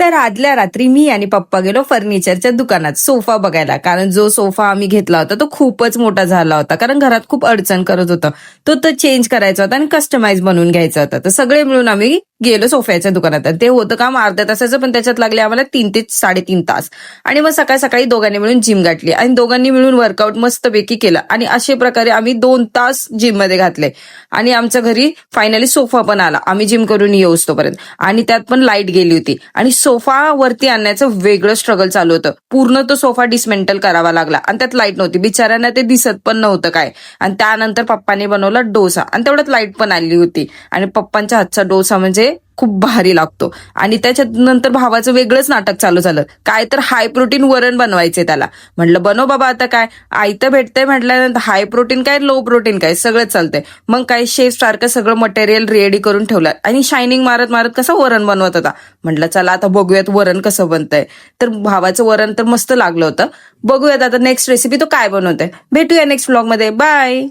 तर आदल्या रात्री मी आणि पप्पा गेलो फर्निचरच्या दुकानात सोफा बघायला. कारण जो सोफा आम्ही घेतला होता तो खूपच मोठा झाला होता. कारण घरात खूप अडचण करत होतं. तो चेंज करायचा होता आणि कस्टमाइज बनवून घ्यायचा होता. तर सगळे मिळून आम्ही गेलो सोफ्याच्या दुकानात. ते होतं काम अर्ध्या तासाचं, पण त्याच्यात लागले आम्हाला 3 ते 3.5 तास. आणि मग सकाळी सकाळी दोघांनी मिळून जिम गाठली आणि दोघांनी मिळून वर्कआउट मस्तपैकी केलं. आणि अशा प्रकारे आम्ही 2 तास जिम मध्ये घातले. आणि आमच्या घरी फायनली सोफा पण आला आम्ही जिम करून येऊच तोपर्यंत. आणि त्यात पण लाईट गेली होती. आणि सोफा वरती आणण्याचं वेगळं स्ट्रगल चालू होतं. पूर्ण तो सोफा डिसमेंटल करावा लागला आणि त्यात लाईट नव्हती. बिचाऱ्यांना ते दिसत पण नव्हतं काय. आणि त्यानंतर पप्पांनी बनवला डोसा आणि तेवढ्यात लाईट पण आली होती. आणि पप्पांच्या हातचा डोसा म्हणजे खूप भारी लागतो. आणि त्याच्यानंतर भावाचं वेगळंच नाटक चालू झालं. काय तर हाय प्रोटीन वरण बनवायचे त्याला. म्हटलं बनव बाबा, आता काय आयतं भेटतंय म्हटल्यानंतर हाय प्रोटीन काय लो प्रोटीन काय सगळंच चालतंय. मग काय शेफ सारखं सगळं मटेरियल रेडी करून ठेवलं आणि शायनिंग मारत मारत कसं वरण बनवत होता. म्हटलं चला आता बघूयात वरण कसं बनतंय. तर भावाचं वरण तर मस्त लागलं होतं. बघूयात आता नेक्स्ट रेसिपी तो काय बनवतोय. भेटूया नेक्स्ट व्लॉग मध्ये. बाय.